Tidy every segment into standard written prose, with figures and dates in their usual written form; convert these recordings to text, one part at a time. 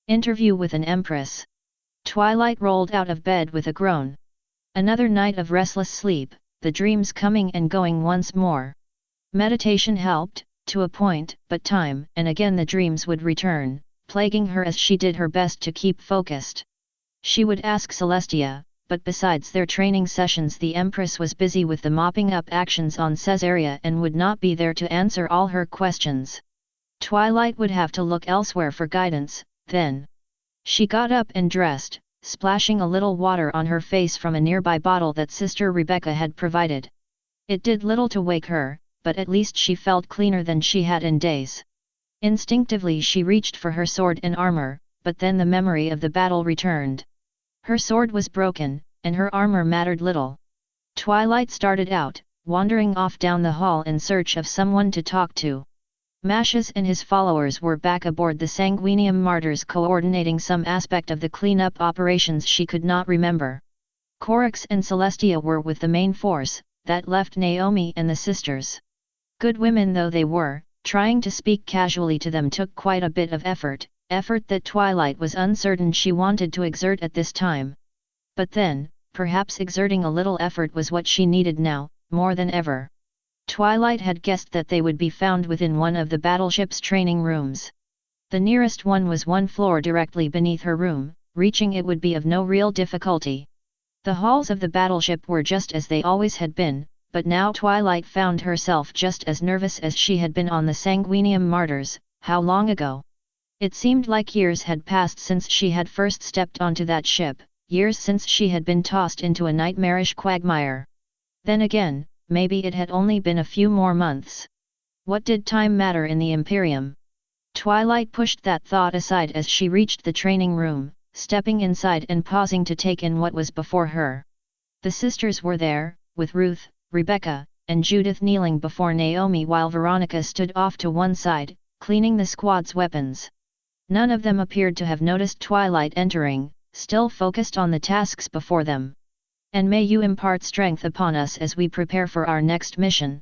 Interview with an Empress. Twilight rolled out of bed with a groan. Another night of restless sleep, the dreams coming and going once more. Meditation helped, to a point, but time and again the dreams would return, plaguing her as she did her best to keep focused. She would ask Celestia, but besides their training sessions the Empress was busy with the mopping up actions on Caesarea and would not be there to answer all her questions. Twilight would have to look elsewhere for guidance, then. She got up and dressed, splashing a little water on her face from a nearby bottle that Sister Rebecca had provided. It did little to wake her, but at least she felt cleaner than she had in days. Instinctively she reached for her sword and armor, but then the memory of the battle returned. Her sword was broken, and her armor mattered little. Twilight started out, wandering off down the hall in search of someone to talk to. Mashes and his followers were back aboard the Sanguinium Martyrs coordinating some aspect of the cleanup operations she could not remember. Corax and Celestia were with the main force, that left Naomi and the sisters. Good women though they were, trying to speak casually to them took quite a bit of effort that Twilight was uncertain she wanted to exert at this time. But then, perhaps exerting a little effort was what she needed now, more than ever. Twilight had guessed that they would be found within one of the battleship's training rooms. The nearest one was one floor directly beneath her room, reaching it would be of no real difficulty. The halls of the battleship were just as they always had been, but now Twilight found herself just as nervous as she had been on the Sanguinium Martyrs. How long ago? It seemed like years had passed since she had first stepped onto that ship, years since she had been tossed into a nightmarish quagmire. Then again, maybe it had only been a few more months. What did time matter in the Imperium? Twilight pushed that thought aside as she reached the training room, stepping inside and pausing to take in what was before her. The sisters were there, with Ruth, Rebecca, and Judith kneeling before Naomi while Veronica stood off to one side, cleaning the squad's weapons. None of them appeared to have noticed Twilight entering, still focused on the tasks before them. And may you impart strength upon us as we prepare for our next mission.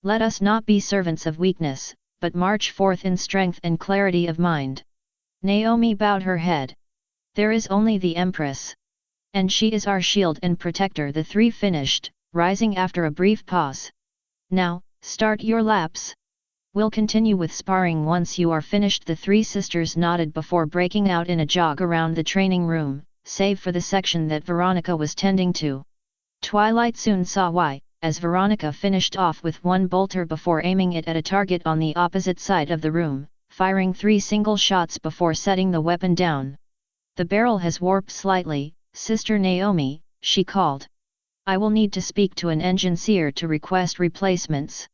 Let us not be servants of weakness, but march forth in strength and clarity of mind. Naomi bowed her head. There is only the Empress. And she is our shield and protector, the three finished, rising after a brief pause. Now, start your laps. We'll continue with sparring once you are finished. The three sisters nodded before breaking out in a jog around the training room, save for the section that Veronica was tending to. Twilight soon saw why, as Veronica finished off with one bolter before aiming it at a target on the opposite side of the room, firing 3 single shots before setting the weapon down. The barrel has warped slightly, Sister Naomi, she called. I will need to speak to an engineer to request replacements.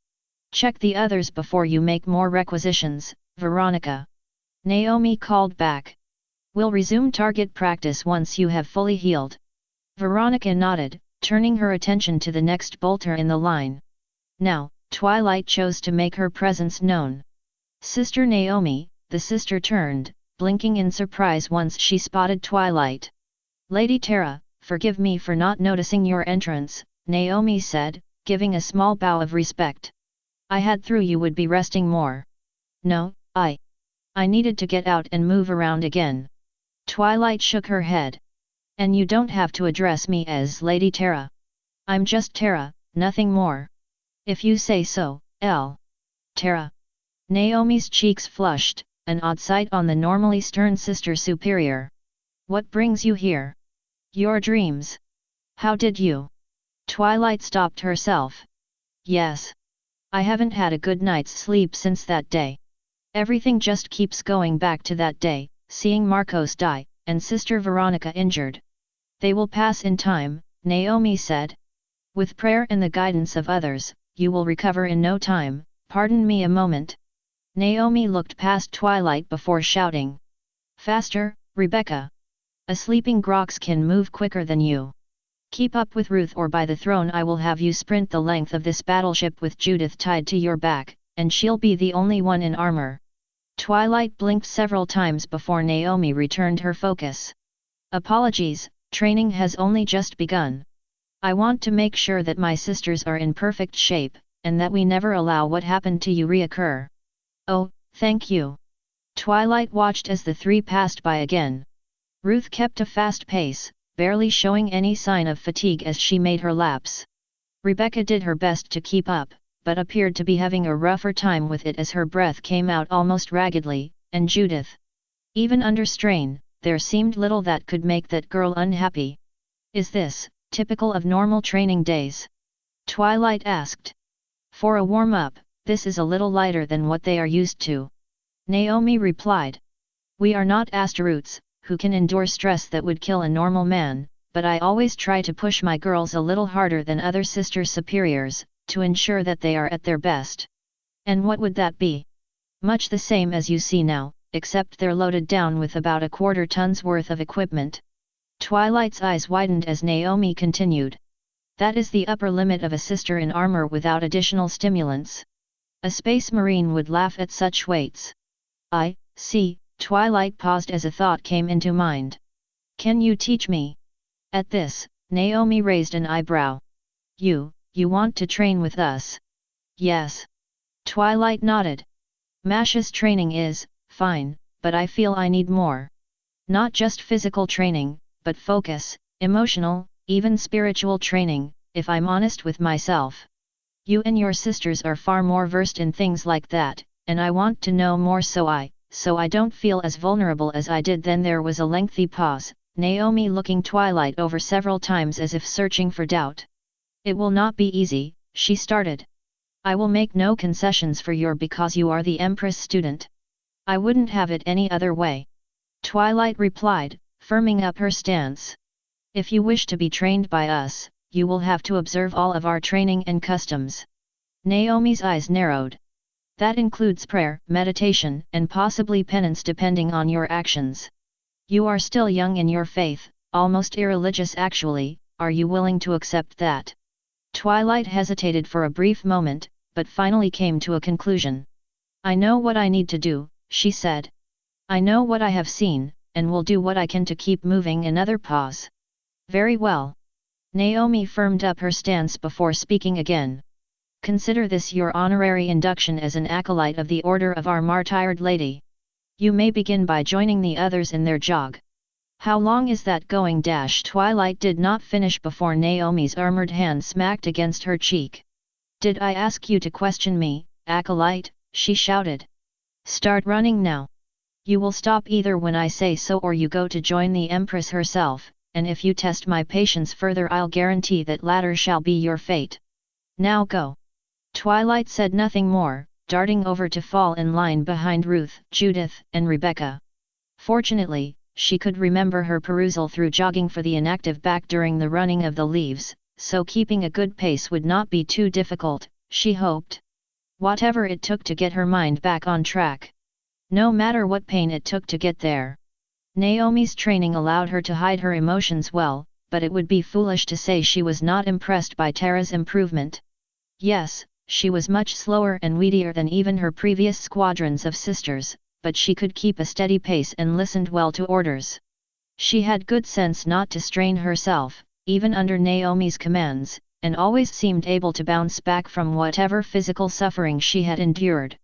Check the others before you make more requisitions, Veronica. Naomi called back. We'll resume target practice once you have fully healed. Veronica nodded, turning her attention to the next bolter in the line. Now, Twilight chose to make her presence known. Sister Naomi, the sister turned, blinking in surprise once she spotted Twilight. Lady Tara, forgive me for not noticing your entrance, Naomi said, giving a small bow of respect. I had thought you would be resting more. No, I needed to get out and move around again. Twilight shook her head. And you don't have to address me as Lady Tara. I'm just Tara, nothing more. If you say so, Tara. Naomi's cheeks flushed, an odd sight on the normally stern sister superior. What brings you here? Your dreams. How did you? Twilight stopped herself. Yes. I haven't had a good night's sleep since that day. Everything just keeps going back to that day, seeing Marcos die, and Sister Veronica injured. They will pass in time, Naomi said. With prayer and the guidance of others, you will recover in no time. Pardon me a moment. Naomi looked past Twilight before shouting. Faster, Rebecca. A sleeping Grox can move quicker than you. Keep up with Ruth or by the throne I will have you sprint the length of this battleship with Judith tied to your back, and she'll be the only one in armor. Twilight blinked several times before Naomi returned her focus. Apologies, training has only just begun. I want to make sure that my sisters are in perfect shape, and that we never allow what happened to you reoccur. Oh, thank you. Twilight watched as the three passed by again. Ruth kept a fast pace, barely showing any sign of fatigue as she made her laps. Rebecca did her best to keep up, but appeared to be having a rougher time with it as her breath came out almost raggedly, and Judith. Even under strain, there seemed little that could make that girl unhappy. Is this typical of normal training days? Twilight asked. For a warm-up, this is a little lighter than what they are used to. Naomi replied. We are not Asteroids, who can endure stress that would kill a normal man, but I always try to push my girls a little harder than other sister superiors, to ensure that they are at their best. And what would that be? Much the same as you see now, except they're loaded down with about a quarter ton's worth of equipment. Twilight's eyes widened as Naomi continued. That is the upper limit of a sister in armor without additional stimulants. A space marine would laugh at such weights. I see. Twilight paused as a thought came into mind. Can you teach me? At this, Naomi raised an eyebrow. You want to train with us? Yes. Twilight nodded. Mash's training is fine, but I feel I need more. Not just physical training, but focus, emotional, even spiritual training, if I'm honest with myself. You and your sisters are far more versed in things like that, and I want to know more so I don't feel as vulnerable as I did then. There was a lengthy pause, Naomi looking Twilight over several times as if searching for doubt. It will not be easy, she started. I will make no concessions for you because you are the Empress student. I wouldn't have it any other way. Twilight replied, firming up her stance. If you wish to be trained by us, you will have to observe all of our training and customs. Naomi's eyes narrowed. That includes prayer, meditation, and possibly penance depending on your actions. You are still young in your faith, almost irreligious actually, are you willing to accept that? Twilight hesitated for a brief moment, but finally came to a conclusion. I know what I need to do, she said. I know what I have seen, and will do what I can to keep moving. Another pause. Very well. Naomi firmed up her stance before speaking again. Consider this your honorary induction as an acolyte of the Order of Our Martyred Lady. You may begin by joining the others in their jog. How long is that going? Twilight did not finish before Naomi's armored hand smacked against her cheek. Did I ask you to question me, acolyte? She shouted. Start running now. You will stop either when I say so or you go to join the Empress herself, and if you test my patience further I'll guarantee that latter shall be your fate. Now go. Twilight said nothing more, darting over to fall in line behind Ruth, Judith, and Rebecca. Fortunately, she could remember her perusal through jogging for the inactive back during the running of the leaves, so keeping a good pace would not be too difficult, she hoped. Whatever it took to get her mind back on track. No matter what pain it took to get there. Naomi's training allowed her to hide her emotions well, but it would be foolish to say she was not impressed by Tara's improvement. Yes, she was much slower and weedier than even her previous squadrons of sisters, but she could keep a steady pace and listened well to orders. She had good sense not to strain herself, even under Naomi's commands, and always seemed able to bounce back from whatever physical suffering she had endured.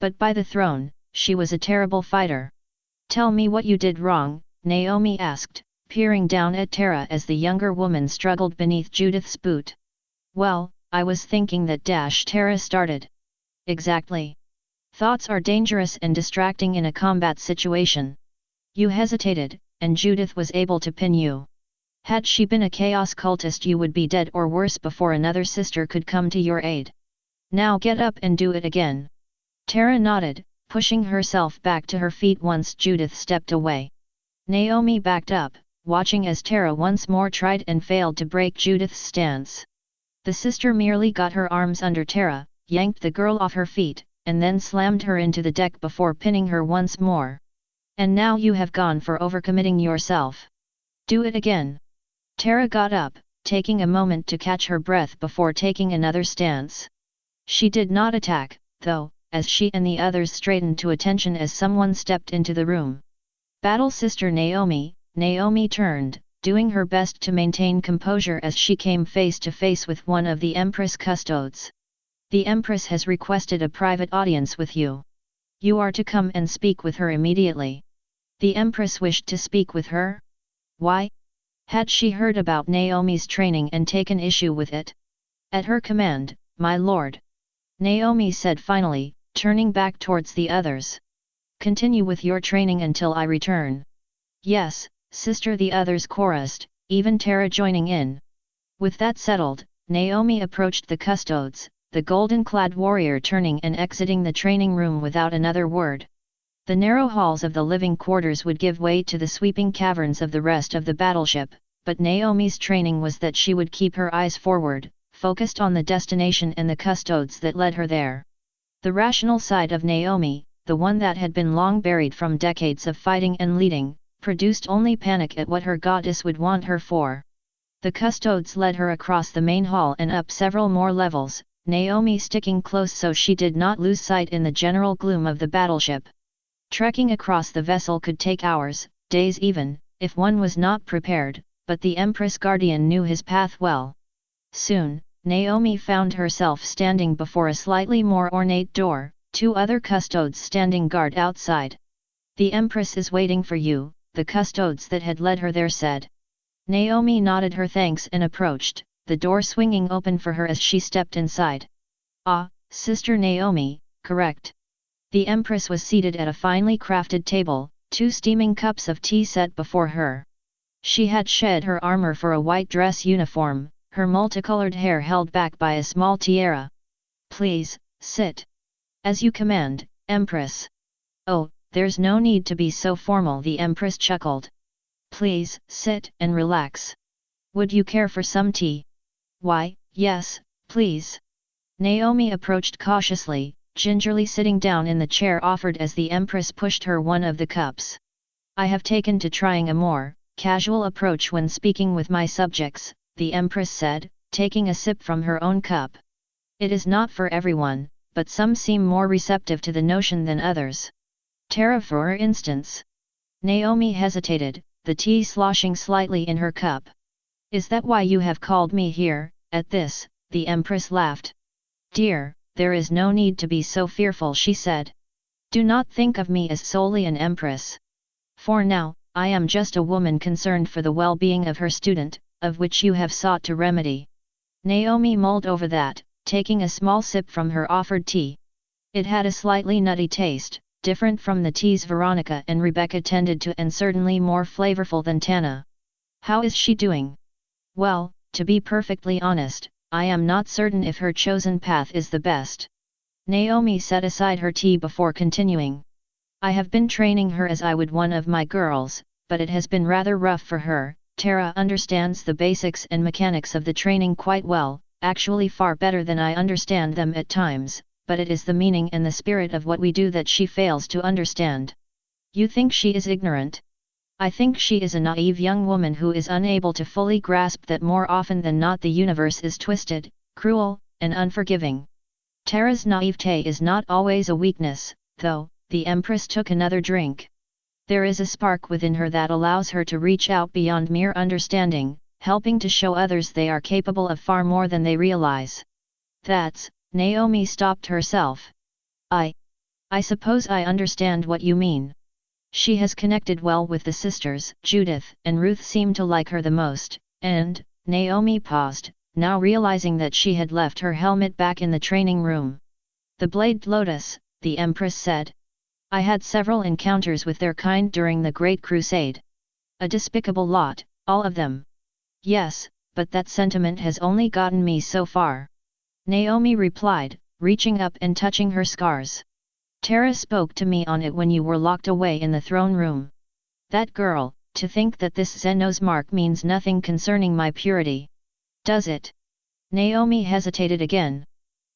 But by the throne, she was a terrible fighter. Tell me what you did wrong, Naomi asked, peering down at Tara as the younger woman struggled beneath Judith's boot. Well, I was thinking that Tara started. Exactly. Thoughts are dangerous and distracting in a combat situation. You hesitated, and Judith was able to pin you. Had she been a chaos cultist you would be dead or worse before another sister could come to your aid. Now get up and do it again. Tara nodded, pushing herself back to her feet once Judith stepped away. Naomi backed up, watching as Tara once more tried and failed to break Judith's stance. The sister merely got her arms under Tara, yanked the girl off her feet, and then slammed her into the deck before pinning her once more. And now you have gone for overcommitting yourself. Do it again. Tara got up, taking a moment to catch her breath before taking another stance. She did not attack, though, as she and the others straightened to attention as someone stepped into the room. Battle Sister Naomi. Naomi turned, doing her best to maintain composure as she came face to face with one of the Empress custodes. The Empress has requested a private audience with you. You are to come and speak with her immediately. The Empress wished to speak with her? Why? Had she heard about Naomi's training and taken issue with it? At her command, my lord. Naomi said finally, turning back towards the others. Continue with your training until I return. Yes, sister, the others chorused, even Tara joining in. With that settled, Naomi approached the custodes, the golden-clad warrior turning and exiting the training room without another word. The narrow halls of the living quarters would give way to the sweeping caverns of the rest of the battleship, but Naomi's training was that she would keep her eyes forward, focused on the destination and the custodes that led her there. The rational side of Naomi, the one that had been long buried from decades of fighting and leading, produced only panic at what her goddess would want her for. The custodes led her across the main hall and up several more levels, Naomi sticking close so she did not lose sight in the general gloom of the battleship. Trekking across the vessel could take hours, days even, if one was not prepared, but the Empress Guardian knew his path well. Soon, Naomi found herself standing before a slightly more ornate door, two other custodes standing guard outside. The Empress is waiting for you, the custodes that had led her there said. Naomi nodded her thanks and approached, the door swinging open for her as she stepped inside. Ah, Sister Naomi, correct. The Empress was seated at a finely crafted table, two steaming cups of tea set before her. She had shed her armor for a white dress uniform, her multicolored hair held back by a small tiara. Please, sit. As you command, Empress. Oh, there's no need to be so formal, the Empress chuckled. Please, sit and relax. Would you care for some tea? Why, yes, please. Naomi approached cautiously, gingerly sitting down in the chair offered as the Empress pushed her one of the cups. I have taken to trying a more casual approach when speaking with my subjects, the Empress said, taking a sip from her own cup. It is not for everyone, but some seem more receptive to the notion than others. Tara, for instance. Naomi hesitated, the tea sloshing slightly in her cup. Is that why you have called me here? At this, the Empress laughed. Dear, there is no need to be so fearful, she said. Do not think of me as solely an Empress. For now, I am just a woman concerned for the well-being of her student, of which you have sought to remedy. Naomi mulled over that, taking a small sip from her offered tea. It had a slightly nutty taste, different from the teas Veronica and Rebecca tended to and certainly more flavorful than Tana. How is she doing? Well, to be perfectly honest, I am not certain if her chosen path is the best. Naomi set aside her tea before continuing. I have been training her as I would one of my girls, but it has been rather rough for her. Tara understands the basics and mechanics of the training quite well, actually far better than I understand them at times, but it is the meaning and the spirit of what we do that she fails to understand. You think she is ignorant? I think she is a naive young woman who is unable to fully grasp that more often than not the universe is twisted, cruel, and unforgiving. Tara's naivete is not always a weakness, though. The Empress took another drink. There is a spark within her that allows her to reach out beyond mere understanding, helping to show others they are capable of far more than they realize. That's, Naomi stopped herself. I suppose I understand what you mean. She has connected well with the sisters. Judith and Ruth seem to like her the most, and, Naomi paused, now realizing that she had left her helmet back in the training room. The Blade Lotus, the Empress said. I had several encounters with their kind during the Great Crusade. A despicable lot, all of them. Yes, but that sentiment has only gotten me so far. Naomi replied, reaching up and touching her scars. Tara spoke to me on it when you were locked away in the throne room. That girl, to think that this Xenos mark means nothing concerning my purity. Does it? Naomi hesitated again.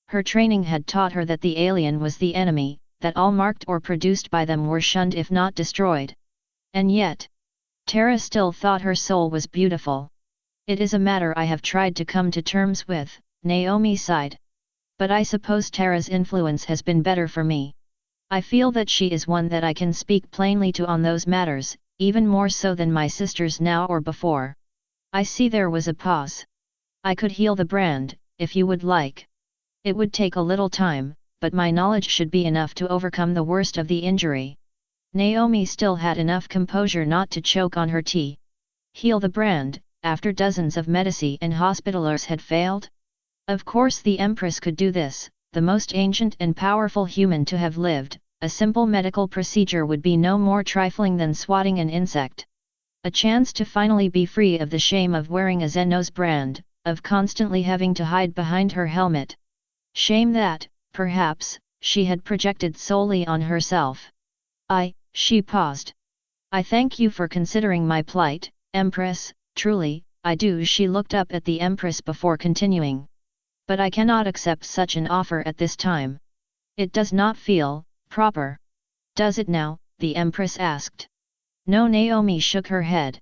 Her training had taught her that the alien was the enemy, that all marked or produced by them were shunned if not destroyed. And yet, Tara still thought her soul was beautiful. It is a matter I have tried to come to terms with, Naomi sighed. But I suppose Tara's influence has been better for me. I feel that she is one that I can speak plainly to on those matters, even more so than my sisters now or before. I see there was a pause. I could heal the brand, if you would like. It would take a little time, but my knowledge should be enough to overcome the worst of the injury. Naomi still had enough composure not to choke on her tea. Heal the brand, after dozens of medici and hospitalers had failed? Of course the Empress could do this, the most ancient and powerful human to have lived. A simple medical procedure would be no more trifling than swatting an insect. A chance to finally be free of the shame of wearing a Zeno's brand, of constantly having to hide behind her helmet. Shame that, perhaps, she had projected solely on herself. She paused. I thank you for considering my plight, Empress, truly, I do. She looked up at the Empress before continuing. But I cannot accept such an offer at this time. It does not feel proper. Does it now? The Empress asked. No, Naomi shook her head.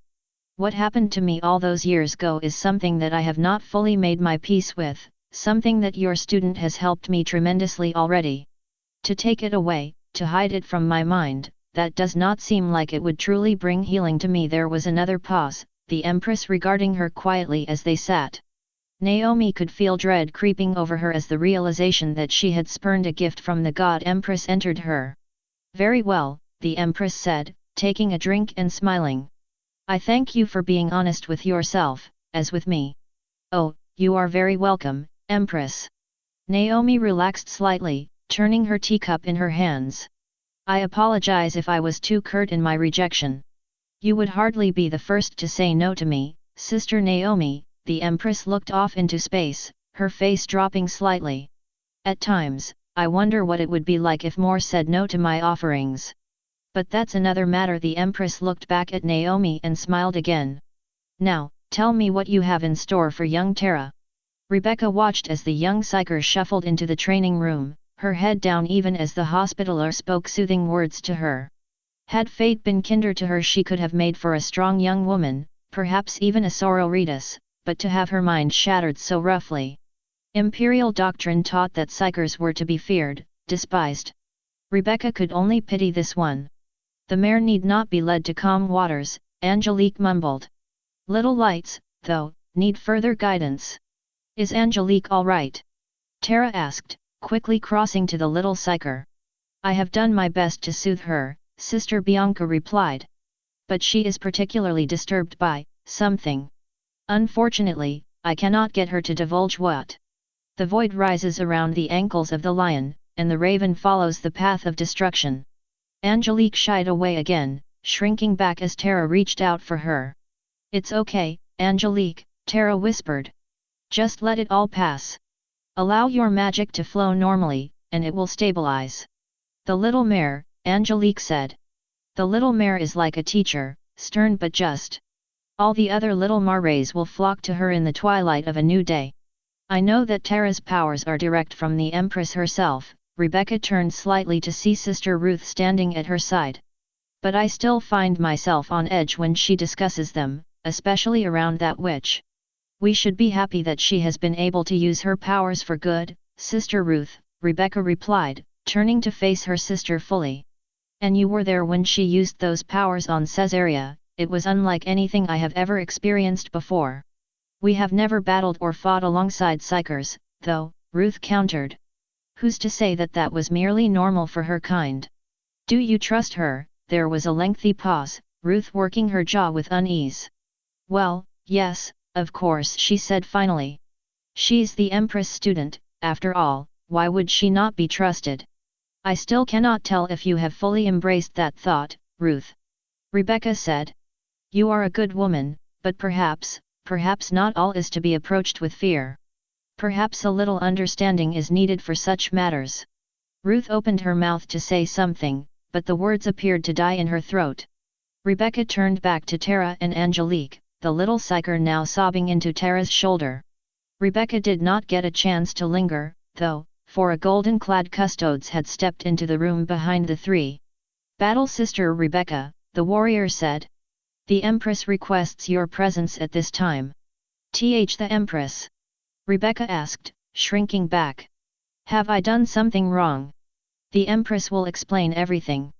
What happened to me all those years ago is something that I have not fully made my peace with, something that your student has helped me tremendously already. To take it away, to hide it from my mind, that does not seem like it would truly bring healing to me. There was another pause, the Empress regarding her quietly as they sat. Naomi could feel dread creeping over her as the realization that she had spurned a gift from the god Empress entered her. Very well, the Empress said, taking a drink and smiling. I thank you for being honest with yourself, as with me. Oh, you are very welcome, Empress. Naomi relaxed slightly, turning her teacup in her hands. I apologize if I was too curt in my rejection. You would hardly be the first to say no to me, Sister Naomi. The Empress looked off into space, her face dropping slightly. At times, I wonder what it would be like if more said no to my offerings. But that's another matter. The Empress looked back at Naomi and smiled again. Now, tell me what you have in store for young Tara. Rebecca watched as the young psyker shuffled into the training room, her head down even as the hospitaler spoke soothing words to her. Had fate been kinder to her, she could have made for a strong young woman, perhaps even a sororitas, but to have her mind shattered so roughly. Imperial doctrine taught that psychers were to be feared, despised. Rebecca could only pity this one. The mare need not be led to calm waters, Angelique mumbled. Little lights, though, need further guidance. Is Angelique all right? Tara asked, quickly crossing to the little psyker. I have done my best to soothe her, Sister Bianca replied. But she is particularly disturbed by something. Unfortunately, I cannot get her to divulge what. The void rises around the ankles of the lion, and the raven follows the path of destruction. Angelique shied away again, shrinking back as Tara reached out for her. It's okay, Angelique, Tara whispered. Just let it all pass. Allow your magic to flow normally, and it will stabilize. The little mare, Angelique said. The little mare is like a teacher, stern but just. All the other little mares will flock to her in the twilight of a new day. I know that Tara's powers are direct from the Empress herself. Rebecca turned slightly to see Sister Ruth standing at her side. But I still find myself on edge when she discusses them, especially around that witch. We should be happy that she has been able to use her powers for good, Sister Ruth, Rebecca replied, turning to face her sister fully. And you were there when she used those powers on Caesarea. It was unlike anything I have ever experienced before. We have never battled or fought alongside psychers, though, Ruth countered. Who's to say that that was merely normal for her kind? Do you trust her? There was a lengthy pause, Ruth working her jaw with unease. Well, yes, of course, she said finally. She's the Empress student, after all, why would she not be trusted? I still cannot tell if you have fully embraced that thought, Ruth. Rebecca said. You are a good woman, but perhaps not all is to be approached with fear. Perhaps a little understanding is needed for such matters. Ruth opened her mouth to say something, but the words appeared to die in her throat. Rebecca turned back to Tara and Angelique, the little psyker now sobbing into Tara's shoulder. Rebecca did not get a chance to linger, though, for a golden-clad custodes had stepped into the room behind the three. Battle Sister Rebecca, the warrior said. The Empress requests your presence at this time. The Empress? Rebecca asked, shrinking back. Have I done something wrong? The Empress will explain everything.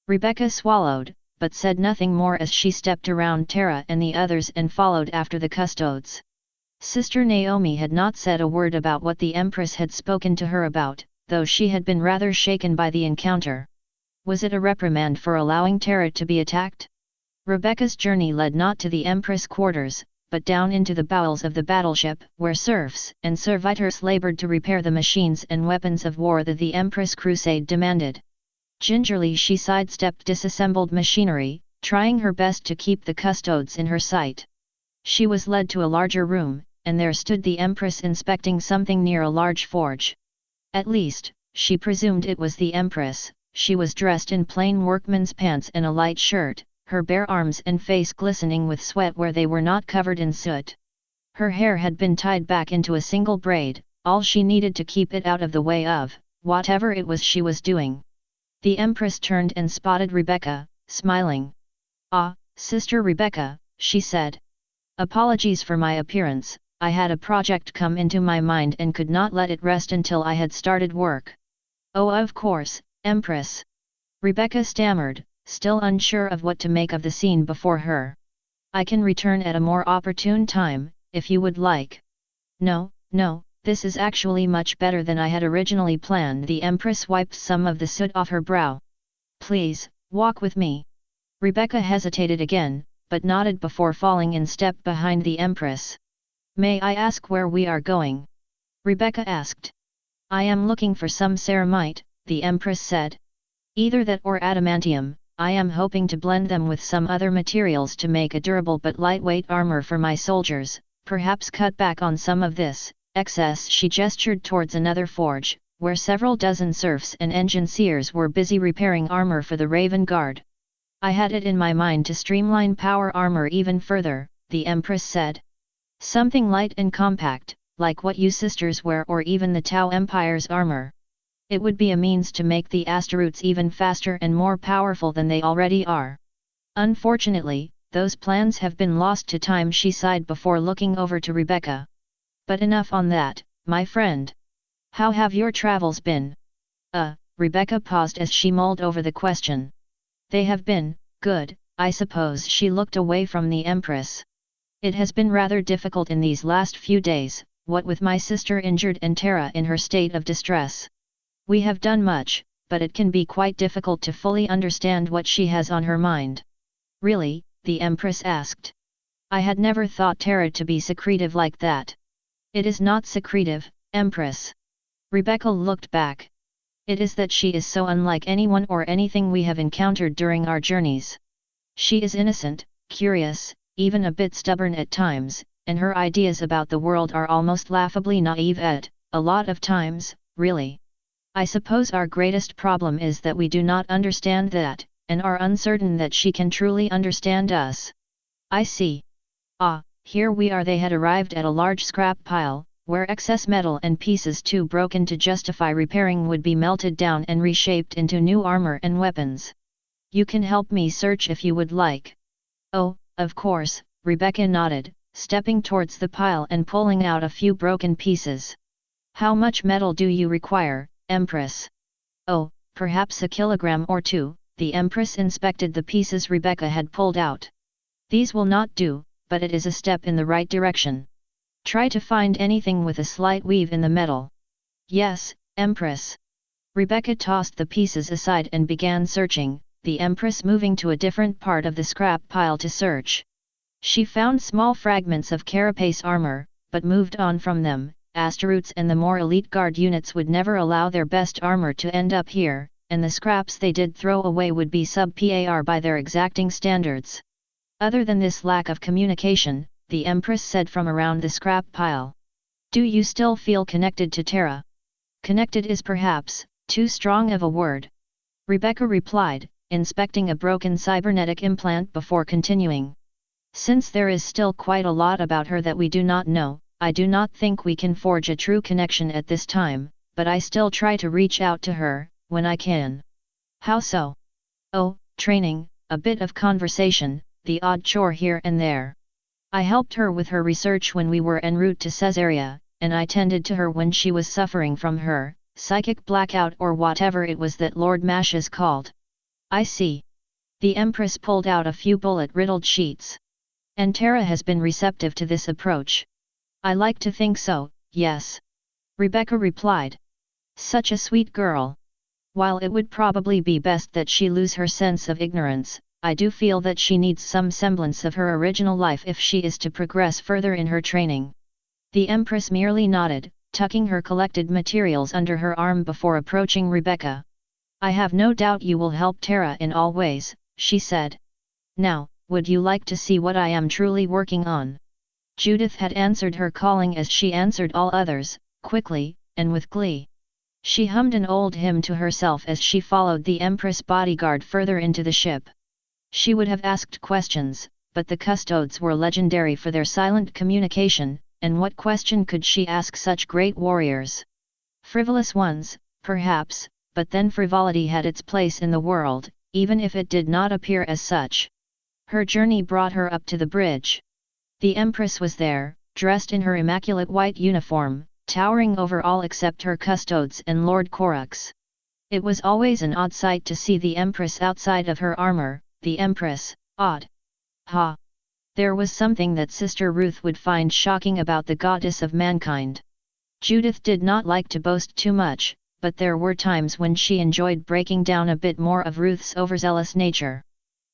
Rebecca swallowed, but said nothing more as she stepped around Tara and the others and followed after the custodes. Sister Naomi had not said a word about what the Empress had spoken to her about, though she had been rather shaken by the encounter. Was it a reprimand for allowing Terra to be attacked? Rebecca's journey led not to the Empress quarters, but down into the bowels of the battleship, where serfs and servitors labored to repair the machines and weapons of war that the Empress crusade demanded. Gingerly she sidestepped disassembled machinery, trying her best to keep the custodes in her sight. She was led to a larger room, and there stood the Empress inspecting something near a large forge. At least, she presumed it was the Empress. She was dressed in plain workman's pants and a light shirt, her bare arms and face glistening with sweat where they were not covered in soot. Her hair had been tied back into a single braid, all she needed to keep it out of the way of whatever it was she was doing. The Empress turned and spotted Rebecca, smiling. "Ah, Sister Rebecca," she said. "Apologies for my appearance, I had a project come into my mind and could not let it rest until I had started work." "Oh, of course, Empress," Rebecca stammered, still unsure of what to make of the scene before her. "I can return at a more opportune time, if you would like." No, this is actually much better than I had originally planned." The Empress wiped some of the soot off her brow. "Please, walk with me." Rebecca hesitated again, but nodded before falling in step behind the Empress. "May I ask where we are going?" Rebecca asked. "I am looking for some ceramite," the Empress said. "Either that or adamantium. I am hoping to blend them with some other materials to make a durable but lightweight armor for my soldiers, perhaps cut back on some of this excess." She gestured towards another forge, where several dozen serfs and engineers were busy repairing armor for the Raven Guard. "I had it in my mind to streamline power armor even further," the Empress said. "Something light and compact, like what you sisters wear or even the Tau Empire's armor. It would be a means to make the Astaroths even faster and more powerful than they already are. Unfortunately, those plans have been lost to time." She sighed before looking over to Rebecca. "But enough on that, my friend. How have your travels been?" Rebecca paused as she mulled over the question. "They have been good, I suppose." She looked away from the Empress. "It has been rather difficult in these last few days, what with my sister injured and Terra in her state of distress. We have done much, but it can be quite difficult to fully understand what she has on her mind." "Really?" the Empress asked. "I had never thought Terra to be secretive like that." "It is not secretive, Empress." Rebecca looked back. "It is that she is so unlike anyone or anything we have encountered during our journeys. She is innocent, curious, even a bit stubborn at times, and her ideas about the world are almost laughably naive a lot of times, really. I suppose our greatest problem is that we do not understand that, and are uncertain that she can truly understand us." "I see. Ah, here we are." They had arrived at a large scrap pile, where excess metal and pieces too broken to justify repairing would be melted down and reshaped into new armor and weapons. "You can help me search if you would like." "Oh, of course," Rebecca nodded, stepping towards the pile and pulling out a few broken pieces. "How much metal do you require, Empress?" "Oh, perhaps a kilogram or two." The Empress inspected the pieces Rebecca had pulled out. "These will not do, but it is a step in the right direction. Try to find anything with a slight weave in the metal." "Yes, Empress." Rebecca tossed the pieces aside and began searching, the Empress moving to a different part of the scrap pile to search. She found small fragments of carapace armor, but moved on from them. Astaroths and the more elite guard units would never allow their best armor to end up here, and the scraps they did throw away would be sub-par by their exacting standards. "Other than this lack of communication," the Empress said from around the scrap pile. "Do you still feel connected to Terra?" "Connected is perhaps too strong of a word," Rebecca replied, inspecting a broken cybernetic implant before continuing. "Since there is still quite a lot about her that we do not know, I do not think we can forge a true connection at this time, but I still try to reach out to her, when I can." "How so?" "Oh, training, a bit of conversation, the odd chore here and there. I helped her with her research when we were en route to Caesarea, and I tended to her when she was suffering from her psychic blackout or whatever it was that Lord Mashes called." "I see." The Empress pulled out a few bullet-riddled sheets. "And Terra has been receptive to this approach?" "I like to think so, yes," Rebecca replied. Such a sweet girl. While it would probably be best that she lose her sense of ignorance, I do feel that she needs some semblance of her original life if she is to progress further in her training. The Empress merely nodded, tucking her collected materials under her arm before approaching Rebecca. I have no doubt you will help Tara in all ways, she said. Now, would you like to see what I am truly working on? Judith had answered her calling as she answered all others, quickly, and with glee. She hummed an old hymn to herself as she followed the Empress bodyguard further into the ship. She would have asked questions, but the custodes were legendary for their silent communication, and what question could she ask such great warriors? Frivolous ones, perhaps, but then frivolity had its place in the world, even if it did not appear as such. Her journey brought her up to the bridge. The Empress was there, dressed in her immaculate white uniform, towering over all except her custodes and Lord Corax. It was always an odd sight to see the Empress outside of her armor, the Empress, odd. Ha! There was something that Sister Ruth would find shocking about the goddess of mankind. Judith did not like to boast too much, but there were times when she enjoyed breaking down a bit more of Ruth's overzealous nature.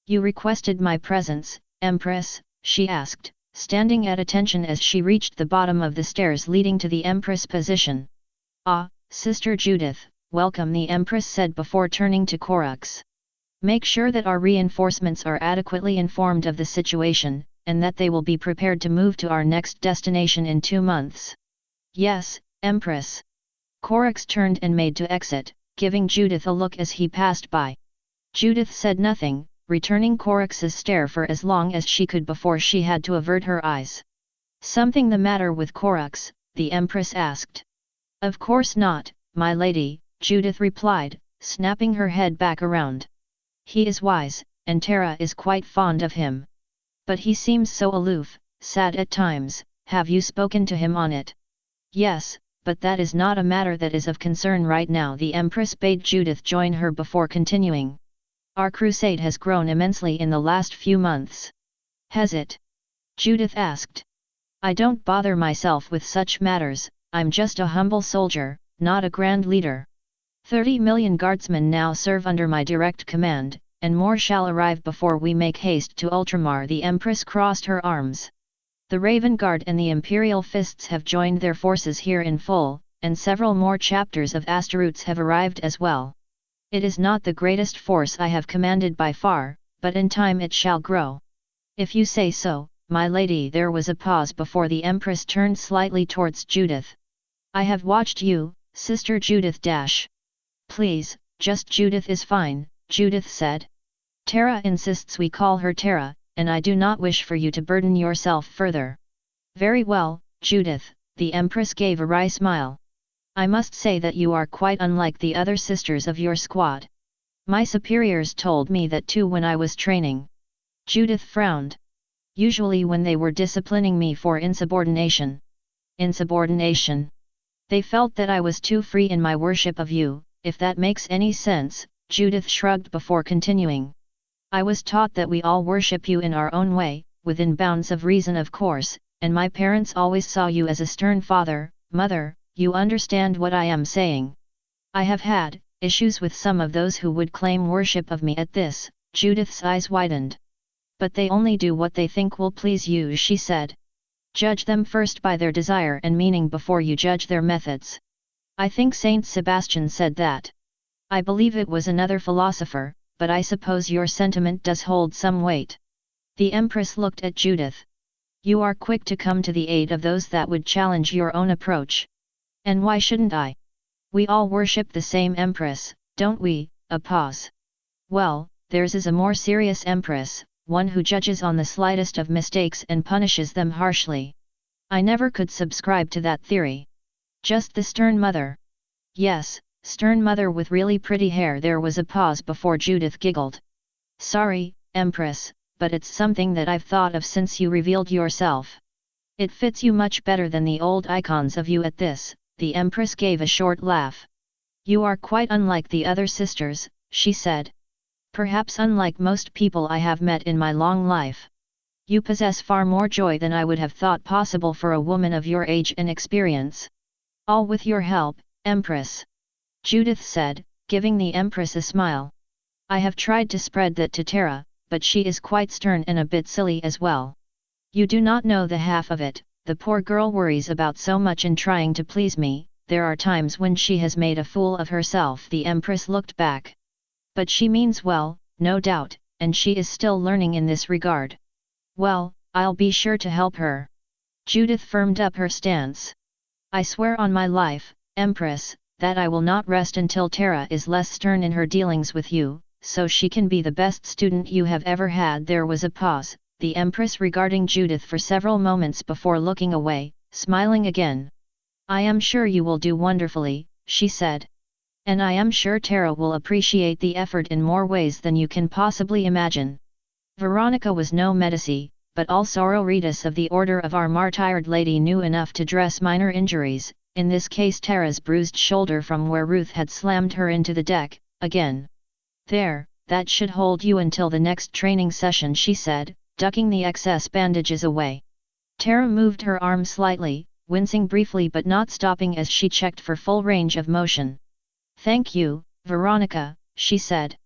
You requested my presence, Empress, she asked, standing at attention as she reached the bottom of the stairs leading to the Empress position. Ah, Sister Judith, welcome, the Empress said before turning to Corax. Make sure that our reinforcements are adequately informed of the situation, and that they will be prepared to move to our next destination in 2 months. Yes, Empress. Corax turned and made to exit, giving Judith a look as he passed by. Judith said nothing, returning Corax's stare for as long as she could before she had to avert her eyes. Something the matter with Corax? The Empress asked. Of course not, my lady, Judith replied, snapping her head back around. He is wise, and Tara is quite fond of him. But he seems so aloof, sad at times. Have you spoken to him on it? Yes, but that is not a matter that is of concern right now. The Empress bade Judith join her before continuing. Our crusade has grown immensely in the last few months. Has it? Judith asked. I don't bother myself with such matters, I'm just a humble soldier, not a grand leader. 30 million guardsmen now serve under my direct command, and more shall arrive before we make haste to Ultramar. The Empress crossed her arms. The Raven Guard and the Imperial Fists have joined their forces here in full, and several more chapters of Asteroutes have arrived as well. It is not the greatest force I have commanded by far, but in time it shall grow. If you say so, my lady. There was a pause before the Empress turned slightly towards Judith. I have watched you, Sister Judith. Please, just Judith is fine, Judith said. Tara insists we call her Tara, and I do not wish for you to burden yourself further. Very well, Judith, the Empress gave a wry smile. I must say that you are quite unlike the other sisters of your squad. My superiors told me that too when I was training. Judith frowned. Usually when they were disciplining me for insubordination. Insubordination. They felt that I was too free in my worship of you, if that makes any sense, Judith shrugged before continuing. I was taught that we all worship you in our own way, within bounds of reason of course, and my parents always saw you as a stern father, mother. You understand what I am saying. I have had issues with some of those who would claim worship of me. At this, Judith's eyes widened. But they only do what they think will please you, she said. Judge them first by their desire and meaning before you judge their methods. I think Saint Sebastian said that. I believe it was another philosopher, but I suppose your sentiment does hold some weight. The Empress looked at Judith. You are quick to come to the aid of those that would challenge your own approach. And why shouldn't I? We all worship the same Empress, don't we? A pause. Well, theirs is a more serious Empress, one who judges on the slightest of mistakes and punishes them harshly. I never could subscribe to that theory. Just the stern mother. Yes, stern mother with really pretty hair. There was a pause before Judith giggled. Sorry, Empress, but it's something that I've thought of since you revealed yourself. It fits you much better than the old icons of you. At this, the Empress gave a short laugh. You are quite unlike the other sisters, she said. Perhaps unlike most people I have met in my long life. You possess far more joy than I would have thought possible for a woman of your age and experience. All with your help, Empress. Judith said, giving the Empress a smile. I have tried to spread that to Tara, but she is quite stern and a bit silly as well. You do not know the half of it, the poor girl worries about so much in trying to please me, there are times when she has made a fool of herself. The Empress looked back. But she means well, no doubt, and she is still learning in this regard. Well, I'll be sure to help her. Judith firmed up her stance. I swear on my life, Empress, that I will not rest until Tara is less stern in her dealings with you, so she can be the best student you have ever had. There was a pause, the Empress regarding Judith for several moments before looking away, smiling again. I am sure you will do wonderfully, she said. And I am sure Tara will appreciate the effort in more ways than you can possibly imagine. Veronica was no Medici, but all sororitas of the Order of our Martyred Lady knew enough to dress minor injuries, in this case Tara's bruised shoulder from where Ruth had slammed her into the deck, again. There, that should hold you until the next training session, she said, ducking the excess bandages away. Tara moved her arm slightly, wincing briefly but not stopping as she checked for full range of motion. Thank you, Veronica, she said.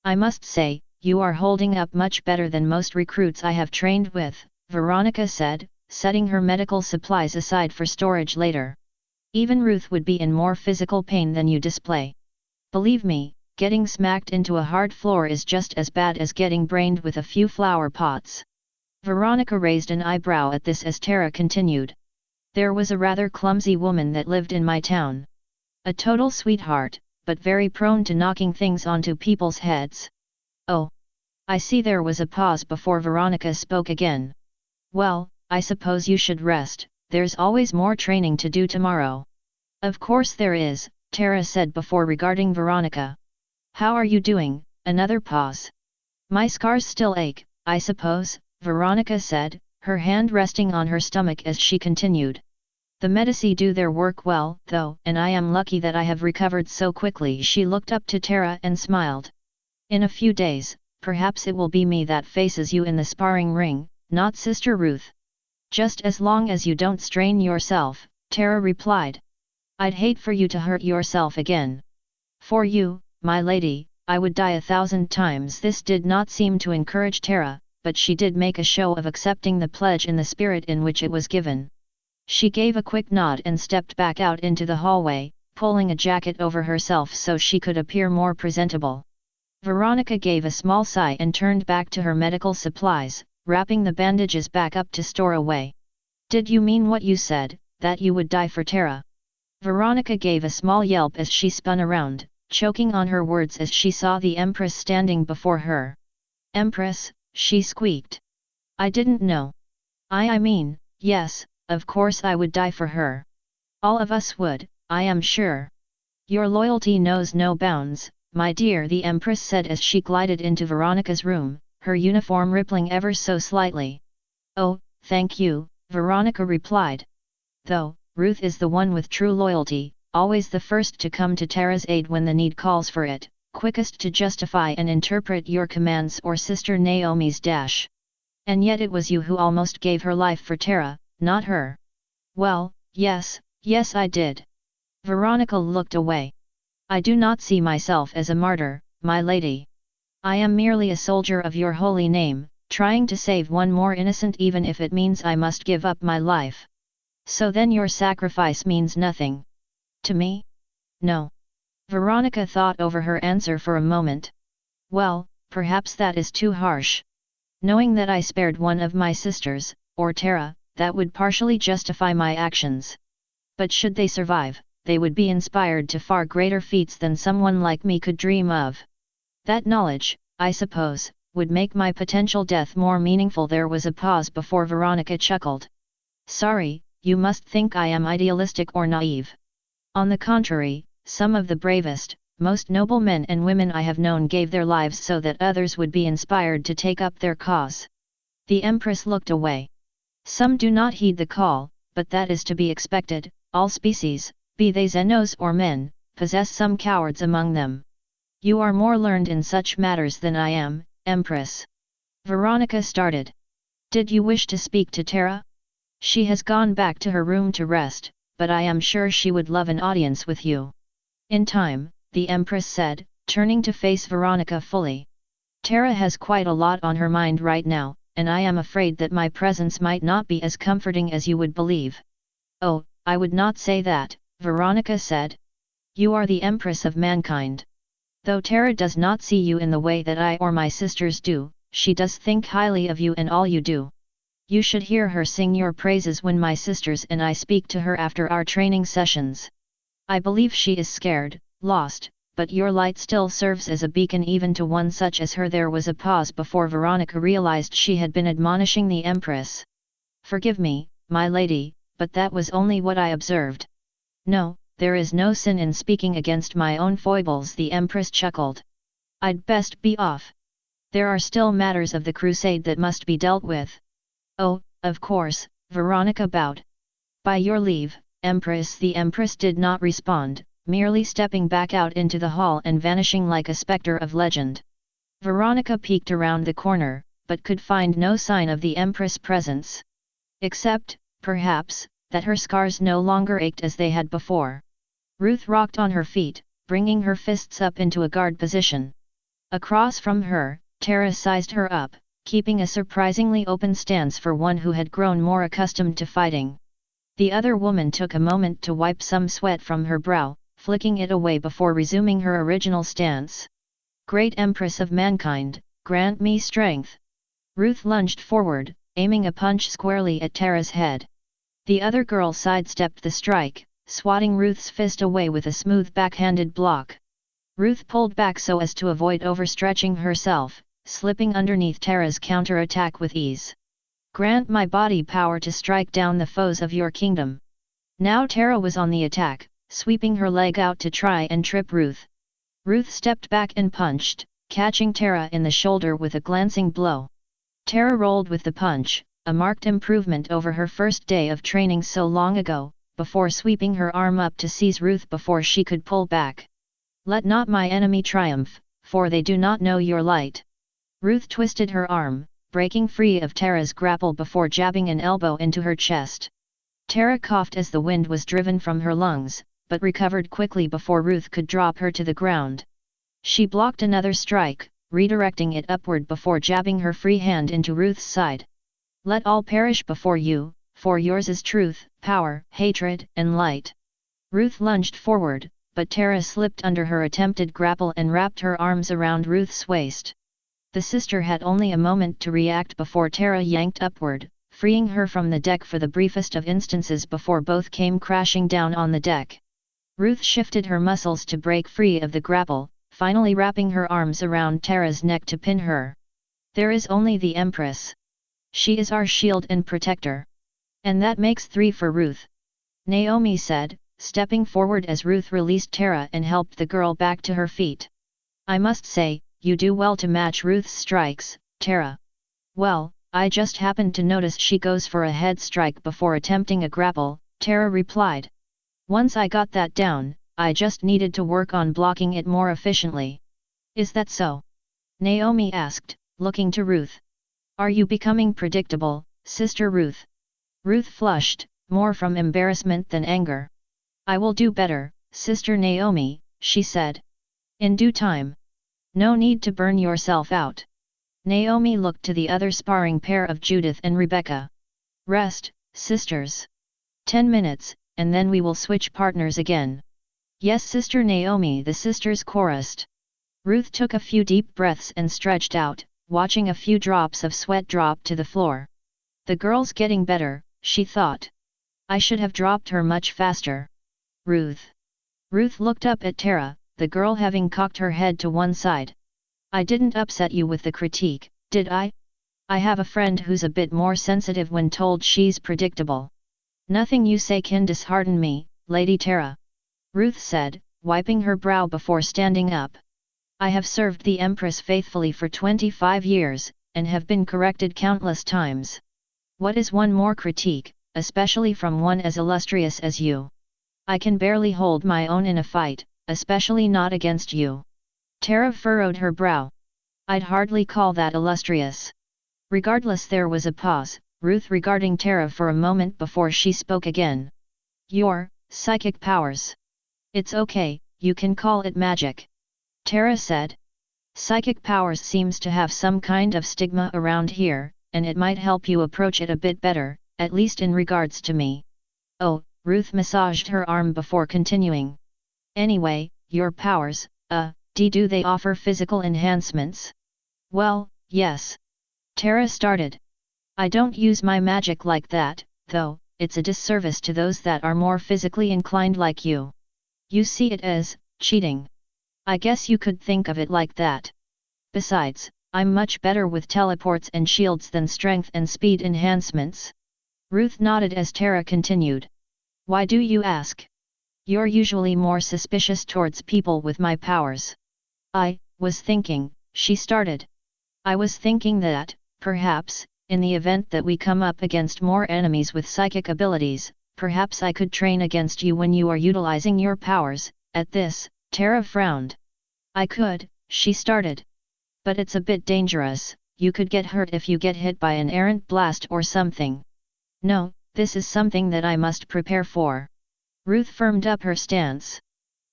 I must say, you are holding up much better than most recruits I have trained with, Veronica said, setting her medical supplies aside for storage later. Even Ruth would be in more physical pain than you display. Believe me, getting smacked into a hard floor is just as bad as getting brained with a few flower pots. Veronica raised an eyebrow at this as Tara continued. There was a rather clumsy woman that lived in my town. A total sweetheart, but very prone to knocking things onto people's heads. Oh. I see. There was a pause before Veronica spoke again. Well, I suppose you should rest, there's always more training to do tomorrow. Of course there is, Tara said before regarding Veronica. How are you doing? Another pause. My scars still ache, I suppose, Veronica said, her hand resting on her stomach as she continued. The Medici do their work well, though, and I am lucky that I have recovered so quickly. She looked up to Tara and smiled. In a few days, perhaps it will be me that faces you in the sparring ring, not Sister Ruth. Just as long as you don't strain yourself, Tara replied. I'd hate for you to hurt yourself again. For you, my lady, I would die 1,000 times. This did not seem to encourage Tara, but she did make a show of accepting the pledge in the spirit in which it was given. She gave a quick nod and stepped back out into the hallway, pulling a jacket over herself so she could appear more presentable. Veronica gave a small sigh and turned back to her medical supplies, wrapping the bandages back up to store away. Did you mean what you said, that you would die for Tara? Veronica gave a small yelp as she spun around, choking on her words as she saw the Empress standing before her. Empress, she squeaked. I didn't know. I mean, yes, of course I would die for her. All of us would, I am sure. Your loyalty knows no bounds, my dear, the Empress said as she glided into Veronica's room, her uniform rippling ever so slightly. Oh, thank you, Veronica replied. Though, Ruth is the one with true loyalty, always the first to come to Tara's aid when the need calls for it, quickest to justify and interpret your commands, or Sister Naomi's dash. And yet it was you who almost gave her life for Tara, not her. Well, yes I did. Veronica looked away. I do not see myself as a martyr, my lady. I am merely a soldier of your holy name, trying to save one more innocent, even if it means I must give up my life. So then your sacrifice means nothing. To me? No. Veronica thought over her answer for a moment. Well, perhaps that is too harsh. Knowing that I spared one of my sisters, or Tara, that would partially justify my actions. But should they survive, they would be inspired to far greater feats than someone like me could dream of. That knowledge, I suppose, would make my potential death more meaningful. There was a pause before Veronica chuckled. Sorry, you must think I am idealistic or naive. On the contrary, some of the bravest, most noble men and women I have known gave their lives so that others would be inspired to take up their cause. The Empress looked away. Some do not heed the call, but that is to be expected. All species, be they Xenos or men, possess some cowards among them. You are more learned in such matters than I am, Empress. Veronica started. Did you wish to speak to Tara? She has gone back to her room to rest, but I am sure she would love an audience with you. In time, the Empress said, turning to face Veronica fully. Tara has quite a lot on her mind right now, and I am afraid that my presence might not be as comforting as you would believe. Oh, I would not say that, Veronica said. You are the Empress of mankind. Though Tara does not see you in the way that I or my sisters do, she does think highly of you and all you do. You should hear her sing your praises when my sisters and I speak to her after our training sessions. I believe she is scared, lost, but your light still serves as a beacon even to one such as her. There was a pause before Veronica realized she had been admonishing the Empress. Forgive me, my lady, but that was only what I observed. No, there is no sin in speaking against my own foibles, the Empress chuckled. I'd best be off. There are still matters of the crusade that must be dealt with. Oh, of course, Veronica bowed. By your leave, Empress. The Empress did not respond, merely stepping back out into the hall and vanishing like a spectre of legend. Veronica peeked around the corner, but could find no sign of the Empress' presence. Except, perhaps, that her scars no longer ached as they had before. Ruth rocked on her feet, bringing her fists up into a guard position. Across from her, Tara sized her up, keeping a surprisingly open stance for one who had grown more accustomed to fighting. The other woman took a moment to wipe some sweat from her brow, flicking it away before resuming her original stance. Great Empress of mankind, grant me strength. Ruth lunged forward, aiming a punch squarely at Tara's head. The other girl sidestepped the strike, swatting Ruth's fist away with a smooth backhanded block. Ruth pulled back so as to avoid overstretching herself, slipping underneath Tara's counterattack with ease. Grant my body power to strike down the foes of your kingdom. Now Tara was on the attack, sweeping her leg out to try and trip Ruth. Ruth stepped back and punched, catching Tara in the shoulder with a glancing blow. Tara rolled with the punch, a marked improvement over her first day of training so long ago, before sweeping her arm up to seize Ruth before she could pull back. Let not my enemy triumph, for they do not know your light. Ruth twisted her arm, breaking free of Tara's grapple before jabbing an elbow into her chest. Tara coughed as the wind was driven from her lungs, but recovered quickly before Ruth could drop her to the ground. She blocked another strike, redirecting it upward before jabbing her free hand into Ruth's side. Let all perish before you, for yours is truth, power, hatred, and light. Ruth lunged forward, but Tara slipped under her attempted grapple and wrapped her arms around Ruth's waist. The sister had only a moment to react before Tara yanked upward, freeing her from the deck for the briefest of instances before both came crashing down on the deck. Ruth shifted her muscles to break free of the grapple, finally wrapping her arms around Tara's neck to pin her. There is only the Empress. She is our shield and protector. And that makes 3 for Ruth. Naomi said, stepping forward as Ruth released Tara and helped the girl back to her feet. I must say, you do well to match Ruth's strikes, Tara. Well, I just happened to notice she goes for a head strike before attempting a grapple, Tara replied. Once I got that down, I just needed to work on blocking it more efficiently. Is that so? Naomi asked, looking to Ruth. Are you becoming predictable, Sister Ruth? Ruth flushed, more from embarrassment than anger. I will do better, Sister Naomi, she said. In due time. No need to burn yourself out. Naomi looked to the other sparring pair of Judith and Rebecca. Rest, sisters. 10 minutes, and then we will switch partners again. Yes, Sister Naomi, the sisters chorused. Ruth took a few deep breaths and stretched out, watching a few drops of sweat drop to the floor. The girl's getting better, she thought. I should have dropped her much faster. Ruth. Ruth looked up at Tara, the girl having cocked her head to one side. I didn't upset you with the critique, did I? I have a friend who's a bit more sensitive when told she's predictable. Nothing you say can dishearten me, Lady Tara. Ruth said, wiping her brow before standing up. I have served the Empress faithfully for 25 years, and have been corrected countless times. What is one more critique, especially from one as illustrious as you? I can barely hold my own in a fight, especially not against you. Tara furrowed her brow. I'd hardly call that illustrious. Regardless, there was a pause, Ruth regarding Tara for a moment before she spoke again. Your psychic powers. It's okay, you can call it magic. Tara said. Psychic powers seems to have some kind of stigma around here, and it might help you approach it a bit better, at least in regards to me. Oh, Ruth massaged her arm before continuing. Anyway, your powers, do they offer physical enhancements? Well, yes. Tara started. I don't use my magic like that, though, it's a disservice to those that are more physically inclined like you. You see it as cheating. I guess you could think of it like that. Besides, I'm much better with teleports and shields than strength and speed enhancements. Ruth nodded as Tara continued. Why do you ask? You're usually more suspicious towards people with my powers. I was thinking, she started. I was thinking that, perhaps, in the event that we come up against more enemies with psychic abilities, perhaps I could train against you when you are utilizing your powers. At this, Tara frowned. I could, she started. But it's a bit dangerous, you could get hurt if you get hit by an errant blast or something. No, this is something that I must prepare for. Ruth firmed up her stance.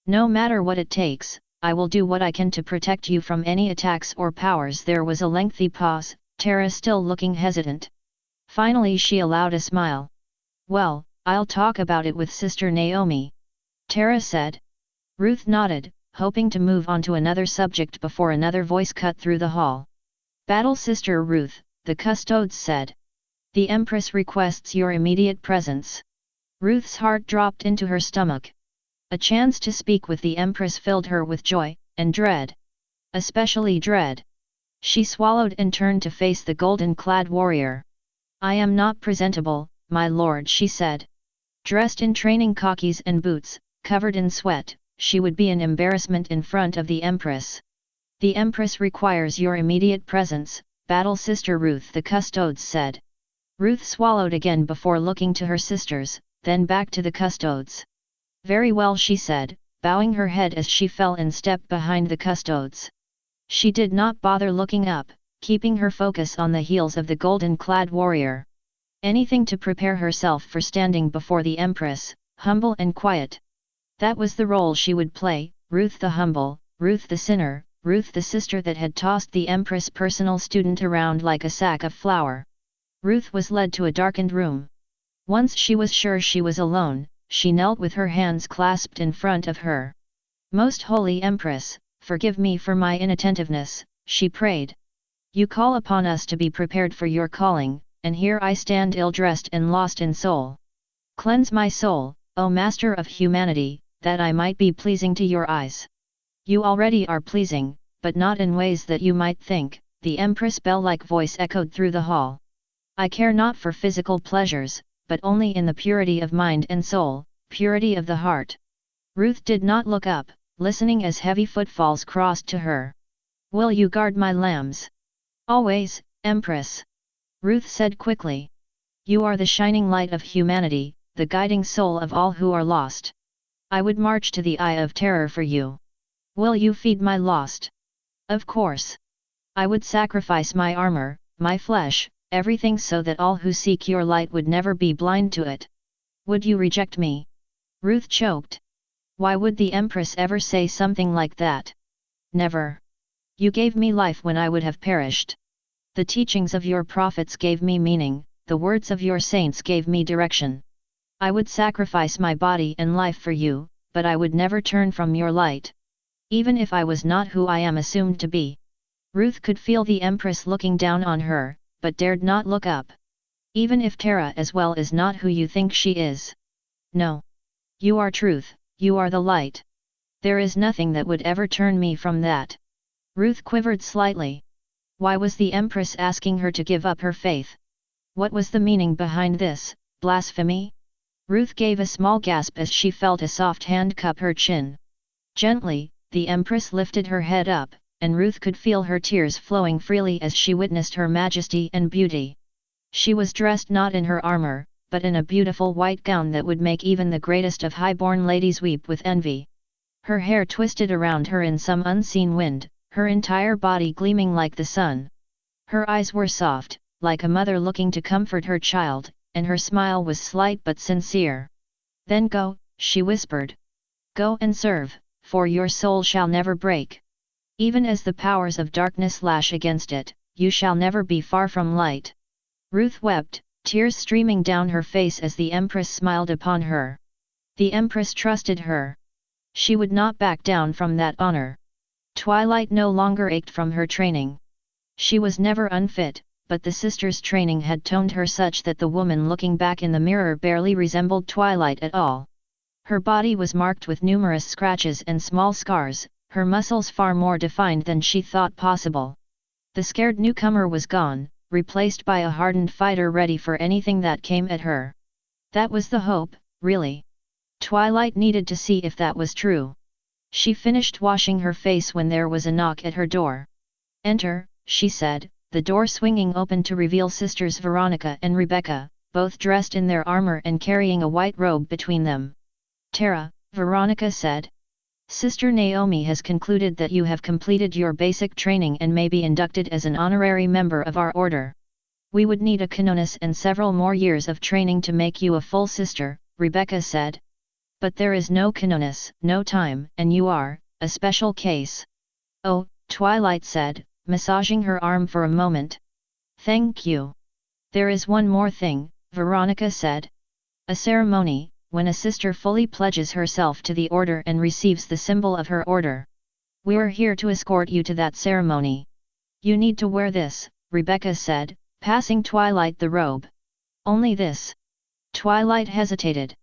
No matter what it takes, I will do what I can to protect you from any attacks or powers. There was a lengthy pause, Tara still looking hesitant. Finally she allowed a smile. Well, I'll talk about it with Sister Naomi. Tara said. Ruth nodded, hoping to move on to another subject before another voice cut through the hall. Battle Sister Ruth, the custodes said. The Empress requests your immediate presence. Ruth's heart dropped into her stomach. A chance to speak with the Empress filled her with joy, and dread. Especially dread. She swallowed and turned to face the golden-clad warrior. I am not presentable, my lord, she said. Dressed in training khakis and boots, covered in sweat, she would be an embarrassment in front of the Empress. The Empress requires your immediate presence, Battle Sister Ruth, the custodes said. Ruth swallowed again before looking to her sisters, then back to the custodes. Very well, she said, bowing her head as she fell in step behind the custodes. She did not bother looking up, keeping her focus on the heels of the golden-clad warrior. Anything to prepare herself for standing before the Empress, humble and quiet. That was the role she would play, Ruth the humble, Ruth the sinner, Ruth the sister that had tossed the Empress' personal student around like a sack of flour. Ruth was led to a darkened room. Once she was sure she was alone, she knelt with her hands clasped in front of her. Most Holy Empress, forgive me for my inattentiveness, she prayed. You call upon us to be prepared for your calling, and here I stand ill-dressed and lost in soul. Cleanse my soul, O Master of Humanity, that I might be pleasing to your eyes. You already are pleasing, but not in ways that you might think, the Empress' bell-like voice echoed through the hall. I care not for physical pleasures, but only in the purity of mind and soul, purity of the heart. Ruth did not look up, listening as heavy footfalls crossed to her. Will you guard my lambs? Always, Empress. Ruth said quickly. You are the shining light of humanity, the guiding soul of all who are lost. I would march to the Eye of Terror for you. Will you feed my lost? Of course. I would sacrifice my armor, my flesh, everything so that all who seek your light would never be blind to it. Would you reject me? Ruth choked. Why would the Empress ever say something like that? Never. You gave me life when I would have perished. The teachings of your prophets gave me meaning, the words of your saints gave me direction. I would sacrifice my body and life for you, but I would never turn from your light. Even if I was not who I am assumed to be. Ruth could feel the Empress looking down on her, but dared not look up. Even if Tara as well is not who you think she is. No. You are truth, you are the light. There is nothing that would ever turn me from that. Ruth quivered slightly. Why was the Empress asking her to give up her faith? What was the meaning behind this, blasphemy? Ruth gave a small gasp as she felt a soft hand cup her chin. Gently, the Empress lifted her head up, and Ruth could feel her tears flowing freely as she witnessed her majesty and beauty. She was dressed not in her armor, but in a beautiful white gown that would make even the greatest of high-born ladies weep with envy. Her hair twisted around her in some unseen wind, her entire body gleaming like the sun. Her eyes were soft, like a mother looking to comfort her child, and her smile was slight but sincere. Then go, she whispered. Go and serve, for your soul shall never break. Even as the powers of darkness lash against it, you shall never be far from light." Ruth wept, tears streaming down her face as the Empress smiled upon her. The Empress trusted her. She would not back down from that honor. Twilight no longer ached from her training. She was never unfit, but the sisters' training had toned her such that the woman looking back in the mirror barely resembled Twilight at all. Her body was marked with numerous scratches and small scars, her muscles far more defined than she thought possible. The scared newcomer was gone, replaced by a hardened fighter ready for anything that came at her. That was the hope, really. Twilight needed to see if that was true. She finished washing her face when there was a knock at her door. "Enter," she said, the door swinging open to reveal sisters Veronica and Rebecca, both dressed in their armor and carrying a white robe between them. "Tara," Veronica said. "Sister Naomi has concluded that you have completed your basic training and may be inducted as an honorary member of our order. We would need a canoness and several more years of training to make you a full sister," Rebecca said. "But there is no canoness, no time, and you are a special case." "Oh," Twilight said, massaging her arm for a moment. "Thank you. There is one more thing," Veronica said. "A ceremony, when a sister fully pledges herself to the order and receives the symbol of her order. We're here to escort you to that ceremony. You need to wear this," Rebecca said, passing Twilight the robe. "Only this." Twilight hesitated.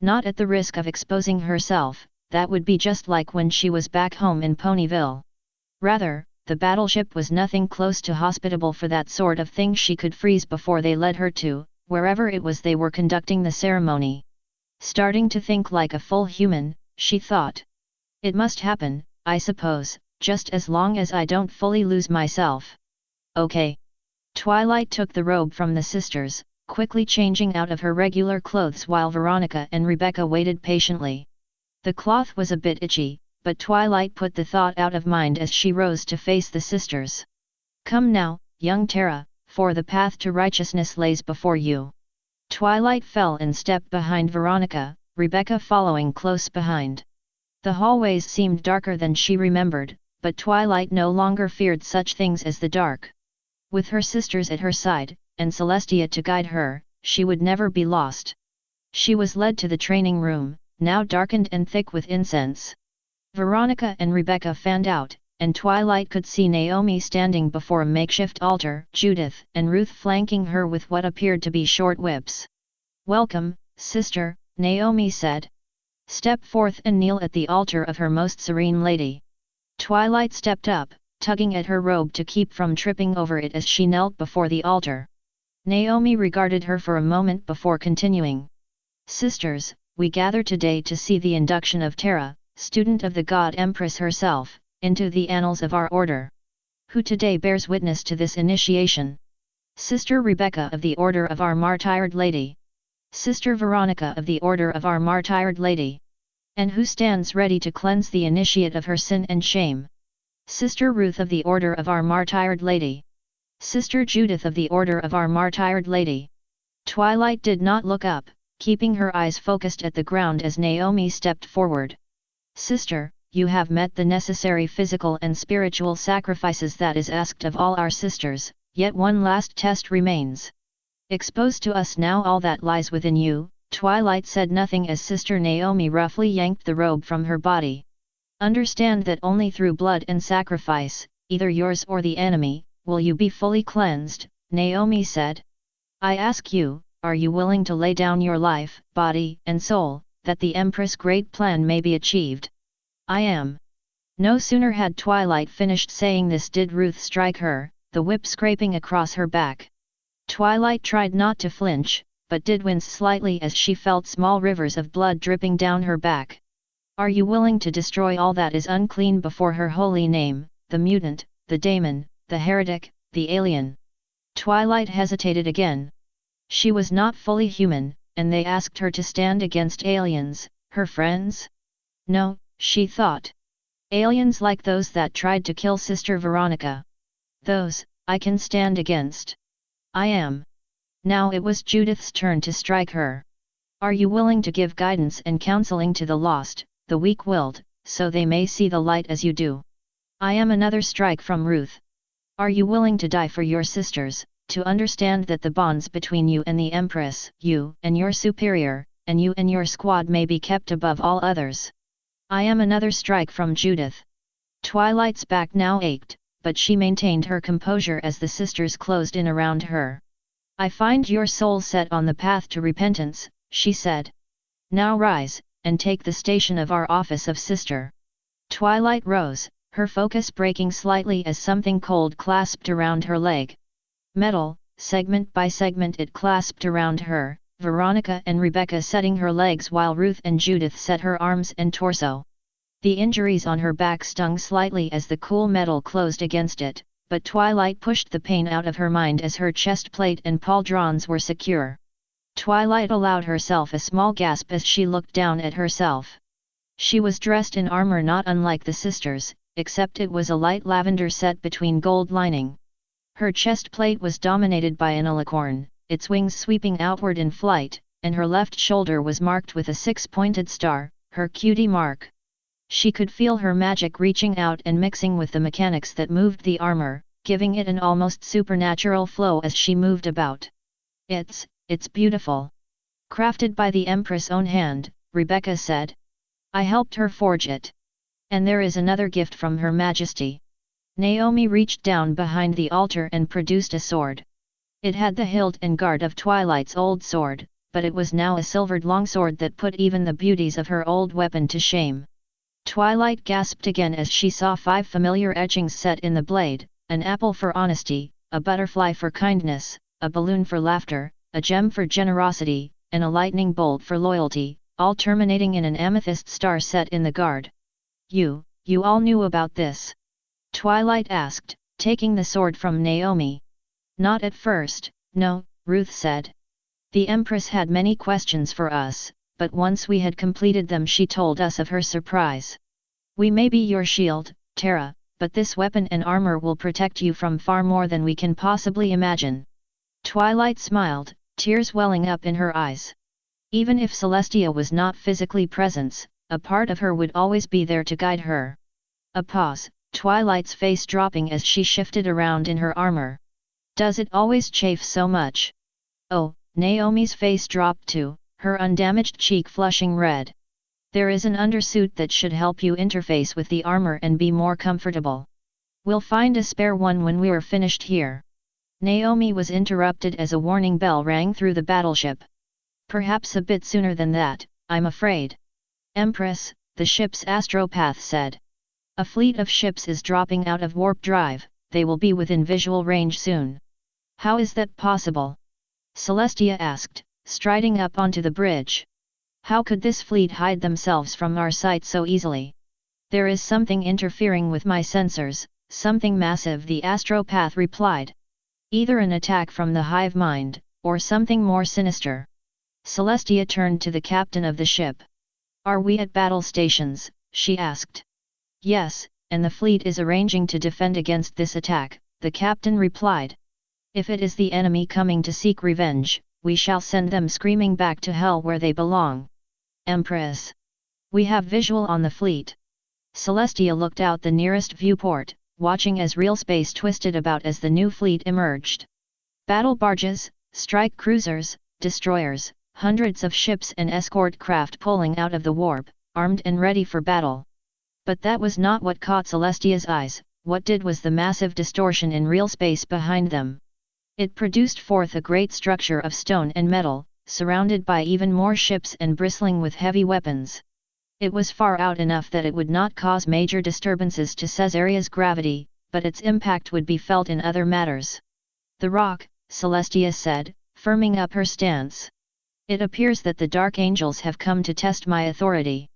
Not at the risk of exposing herself, that would be just like when she was back home in Ponyville. Rather, the battleship was nothing close to hospitable for that sort of thing. She could freeze before they led her to, wherever it was they were conducting the ceremony. Starting to think like a full human, she thought. "It must happen, I suppose, just as long as I don't fully lose myself." "Okay." Twilight took the robe from the sisters, quickly changing out of her regular clothes while Veronica and Rebecca waited patiently. The cloth was a bit itchy, but Twilight put the thought out of mind as she rose to face the sisters. "Come now, young Tara, for the path to righteousness lays before you." Twilight fell and stepped behind Veronica, Rebecca following close behind. The hallways seemed darker than she remembered, but Twilight no longer feared such things as the dark. With her sisters at her side, and Celestia to guide her, she would never be lost. She was led to the training room, now darkened and thick with incense. Veronica and Rebecca fanned out, and Twilight could see Naomi standing before a makeshift altar, Judith and Ruth flanking her with what appeared to be short whips. "Welcome, sister," Naomi said. "Step forth and kneel at the altar of her most serene lady." Twilight stepped up, tugging at her robe to keep from tripping over it as she knelt before the altar. Naomi regarded her for a moment before continuing. "Sisters, we gather today to see the induction of Tara, student of the god Empress herself, into the annals of our order. Who today bears witness to this initiation? Sister Rebecca of the Order of our Martyred Lady. Sister Veronica of the Order of our Martyred Lady. And who stands ready to cleanse the initiate of her sin and shame? Sister Ruth of the Order of our Martyred Lady. Sister Judith of the Order of our Martyred Lady." Twilight did not look up, keeping her eyes focused at the ground as Naomi stepped forward. "Sister, you have met the necessary physical and spiritual sacrifices that is asked of all our sisters, yet one last test remains. Expose to us now all that lies within you." Twilight said nothing as Sister Naomi roughly yanked the robe from her body. "Understand that only through blood and sacrifice, either yours or the enemy, will you be fully cleansed," Naomi said. "I ask you, are you willing to lay down your life, body and soul, that the Empress' great plan may be achieved?" "I am." No sooner had Twilight finished saying this did Ruth strike her, the whip scraping across her back. Twilight tried not to flinch, but did wince slightly as she felt small rivers of blood dripping down her back. "Are you willing to destroy all that is unclean before her holy name, the mutant, the daemon, the heretic, the alien?" Twilight hesitated again. She was not fully human, and they asked her to stand against aliens, her friends? No, she thought. Aliens like those that tried to kill Sister Veronica. Those, I can stand against. I am. Now it was Judith's turn to strike her. "Are you willing to give guidance and counseling to the lost, the weak-willed, so they may see the light as you do. I am another strike from Ruth. Are you willing to die for your sisters, to understand that the bonds between you and the Empress, you and your superior, and you and your squad may be kept above all others? I am another strike from Judith. Twilight's back now ached, but she maintained her composure as the sisters closed in around her. I find your soul set on the path to repentance, she said. Now rise, and take the station of our office of sister. Twilight rose, her focus breaking slightly as something cold clasped around her leg. Metal, segment by segment it clasped around her, Veronica and Rebecca setting her legs while Ruth and Judith set her arms and torso. The injuries on her back stung slightly as the cool metal closed against it, but Twilight pushed the pain out of her mind as her chest plate and pauldrons were secure. Twilight allowed herself a small gasp as she looked down at herself. She was dressed in armor not unlike the sisters, except it was a light lavender set between gold lining. Her chest plate was dominated by an alicorn, its wings sweeping outward in flight, and her left shoulder was marked with a six-pointed star, her cutie mark. She could feel her magic reaching out and mixing with the mechanics that moved the armor, giving it an almost supernatural flow as she moved about. It's beautiful. Crafted by the Empress' own hand, Rebecca said. I helped her forge it. And there is another gift from Her Majesty. Naomi reached down behind the altar and produced a sword. It had the hilt and guard of Twilight's old sword, but it was now a silvered longsword that put even the beauties of her old weapon to shame. Twilight gasped again as she saw 5 familiar etchings set in the blade, an apple for honesty, a butterfly for kindness, a balloon for laughter, a gem for generosity, and a lightning bolt for loyalty, all terminating in an amethyst star set in the guard. You all knew about this? Twilight asked, taking the sword from Naomi. Not at first, no, Ruth said. The Empress had many questions for us, but once we had completed them she told us of her surprise. We may be your shield, Tara, but this weapon and armor will protect you from far more than we can possibly imagine. Twilight smiled, tears welling up in her eyes. Even if Celestia was not physically present, a part of her would always be there to guide her. A pause, Twilight's face dropping as she shifted around in her armor. Does it always chafe so much? Oh, Naomi's face dropped too, her undamaged cheek flushing red. There is an undersuit that should help you interface with the armor and be more comfortable. We'll find a spare one when we're finished here. Naomi was interrupted as a warning bell rang through the battleship. Perhaps a bit sooner than that, I'm afraid. Empress, the ship's astropath said. A fleet of ships is dropping out of warp drive, they will be within visual range soon. How is that possible? Celestia asked, striding up onto the bridge. How could this fleet hide themselves from our sight so easily? There is something interfering with my sensors, something massive, the astropath replied. Either an attack from the hive mind, or something more sinister. Celestia turned to the captain of the ship. Are we at battle stations? She asked. Yes, and the fleet is arranging to defend against this attack, the captain replied. If it is the enemy coming to seek revenge, we shall send them screaming back to hell where they belong. Empress. We have visual on the fleet. Celestia looked out the nearest viewport, watching as real space twisted about as the new fleet emerged. Battle barges, strike cruisers, destroyers, hundreds of ships and escort craft pulling out of the warp, armed and ready for battle. But that was not what caught Celestia's eyes, what did was the massive distortion in real space behind them. It produced forth a great structure of stone and metal, surrounded by even more ships and bristling with heavy weapons. It was far out enough that it would not cause major disturbances to Caesaria's gravity, but its impact would be felt in other matters. The rock, Celestia said, firming up her stance. It appears that the Dark Angels have come to test my authority.